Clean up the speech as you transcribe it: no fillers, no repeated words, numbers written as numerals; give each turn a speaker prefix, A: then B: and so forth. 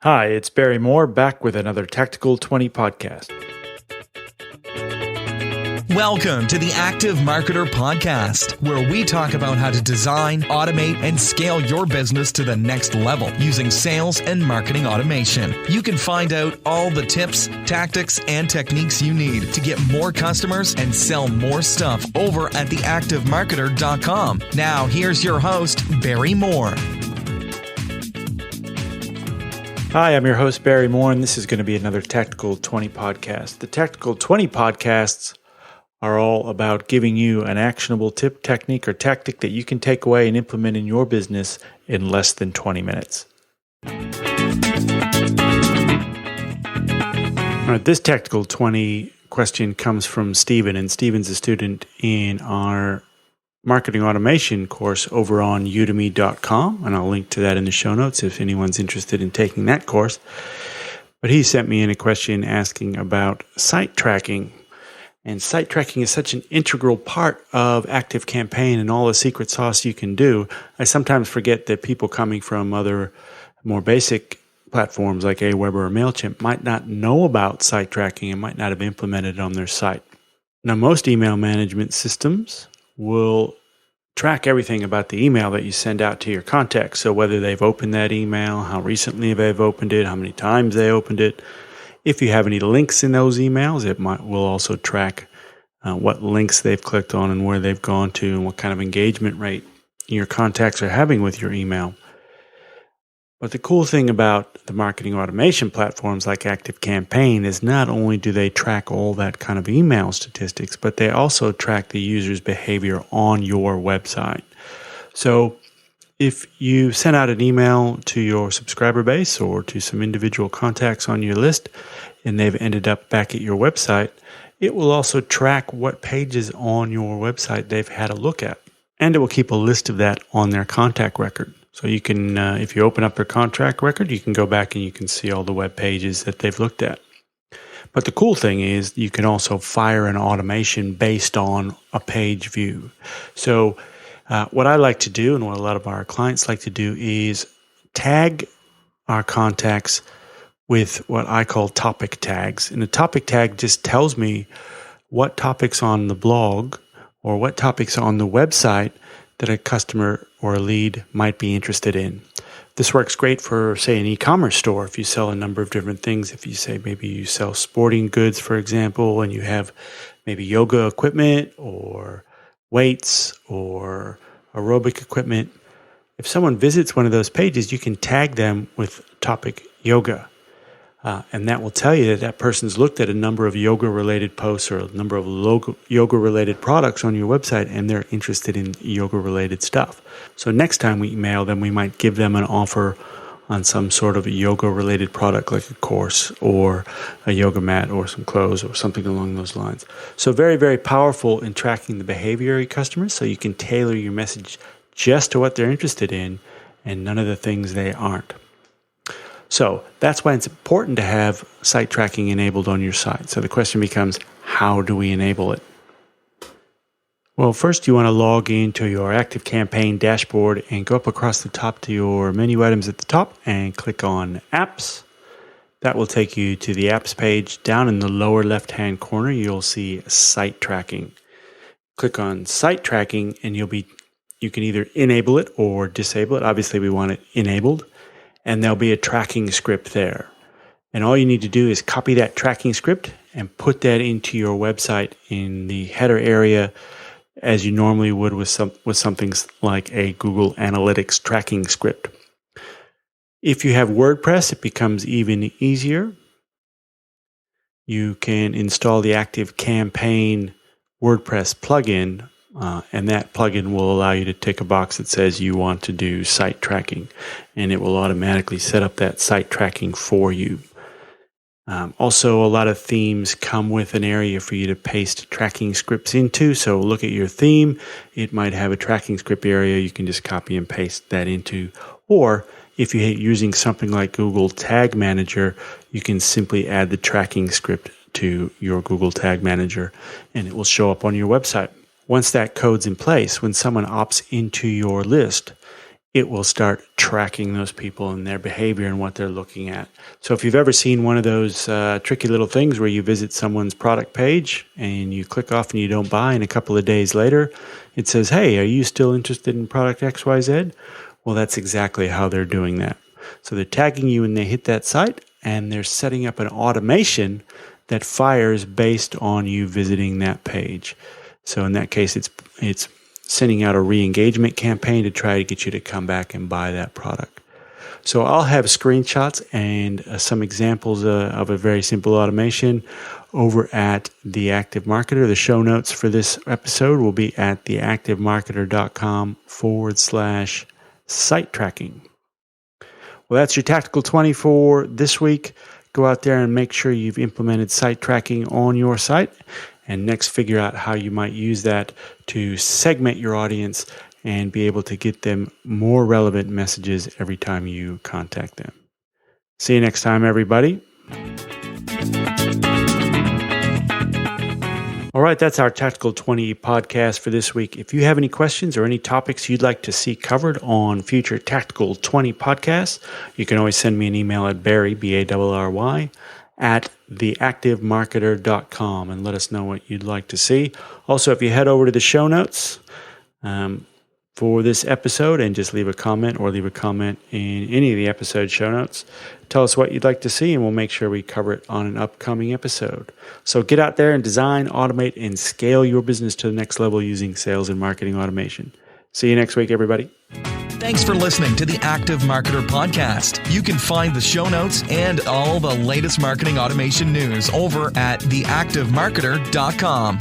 A: Hi, it's Barry Moore back with another Tactical 20 podcast.
B: Welcome to the Active Marketer Podcast, where we talk about how to design, automate, and scale your business to the next level using sales and marketing automation. You can find out all the tips, tactics, and techniques you need to get more customers and sell more stuff over at theactivemarketer.com. Now, here's your host, Barry Moore.
A: Hi, I'm your host, Barry Moore, and this is going to be another Tactical 20 podcast. The Tactical 20 podcasts are all about giving you an actionable tip, technique, or tactic that you can take away and implement in your business in less than 20 minutes. All right, this Tactical 20 question comes from Steven, and Steven's a student in our marketing automation course over on udemy.com, and I'll link to that in the show notes if anyone's interested in taking that course. But he sent me in a question asking about site tracking. And site tracking is such an integral part of ActiveCampaign and all the secret sauce you can do. I sometimes forget that people coming from other more basic platforms like Aweber or MailChimp might not know about site tracking and might not have implemented it on their site. Now, most email management systems will track everything about the email that you send out to your contacts. So whether they've opened that email, how recently they've opened it, how many times they opened it. If you have any links in those emails, will also track what links they've clicked on and where they've gone to and what kind of engagement rate your contacts are having with your email. But the cool thing about the marketing automation platforms like ActiveCampaign is not only do they track all that kind of email statistics, but they also track the user's behavior on your website. So if you send out an email to your subscriber base or to some individual contacts on your list and they've ended up back at your website, it will also track what pages on your website they've had a look at. And it will keep a list of that on their contact record. So you can, if you open up their contact record, you can go back and you can see all the web pages that they've looked at. But the cool thing is you can also fire an automation based on a page view. So what I like to do and what a lot of our clients like to do is tag our contacts with what I call topic tags. And a topic tag just tells me what topics on the blog or what topics on the website that a customer or a lead might be interested in. This works great for, say, an e-commerce store. If you sell a number of different things, if you say maybe you sell sporting goods, for example, and you have maybe yoga equipment or weights or aerobic equipment, if someone visits one of those pages, you can tag them with topic yoga. And that will tell you that that person's looked at a number of yoga-related posts or a number of yoga-related products on your website, and they're interested in yoga-related stuff. So next time we email them, we might give them an offer on some sort of a yoga-related product like a course or a yoga mat or some clothes or something along those lines. So very, very powerful in tracking the behavior of your customers, so you can tailor your message just to what they're interested in and none of the things they aren't. So that's why it's important to have site tracking enabled on your site. So the question becomes, how do we enable it? Well, first you want to log into your ActiveCampaign dashboard and go up across the top to your menu items at the top and click on Apps. That will take you to the Apps page. Down in the lower left-hand corner, you'll see Site Tracking. Click on Site Tracking and you can either enable it or disable it. Obviously, we want it enabled. And there'll be a tracking script there. And all you need to do is copy that tracking script and put that into your website in the header area as you normally would with something like a Google Analytics tracking script. If you have WordPress, it becomes even easier. You can install the ActiveCampaign WordPress plugin, and that plugin will allow you to tick a box that says you want to do site tracking, and it will automatically set up that site tracking for you. Also, a lot of themes come with an area for you to paste tracking scripts into. So look at your theme. It might have a tracking script area. You can just copy and paste that into. Or if you're using something like Google Tag Manager, you can simply add the tracking script to your Google Tag Manager, and it will show up on your website. Once that code's in place, when someone opts into your list, it will start tracking those people and their behavior and what they're looking at. So if you've ever seen one of those tricky little things where you visit someone's product page and you click off and you don't buy, and a couple of days later it says, hey, are you still interested in product XYZ? Well, that's exactly how they're doing that. So they're tagging you when they hit that site, and they're setting up an automation that fires based on you visiting that page. So in that case, it's sending out a re-engagement campaign to try to get you to come back and buy that product. So I'll have screenshots and some examples of a very simple automation over at The Active Marketer. The show notes for this episode will be at theactivemarketer.com/site tracking. Well, that's your Tactical 20 for this week. Go out there and make sure you've implemented site tracking on your site. And next, figure out how you might use that to segment your audience and be able to get them more relevant messages every time you contact them. See you next time, everybody. All right, that's our Tactical 20 podcast for this week. If you have any questions or any topics you'd like to see covered on future Tactical 20 podcasts, you can always send me an email at Barry, B-A-R-R-Y, at theactivemarketer.com and let us know what you'd like to see. Also, if you head over to the show notes for this episode and just leave a comment in any of the episode show notes, tell us what you'd like to see and we'll make sure we cover it on an upcoming episode. So get out there and design, automate, and scale your business to the next level using sales and marketing automation. See you next week, everybody.
B: Thanks for listening to the Active Marketer Podcast. You can find the show notes and all the latest marketing automation news over at theactivemarketer.com.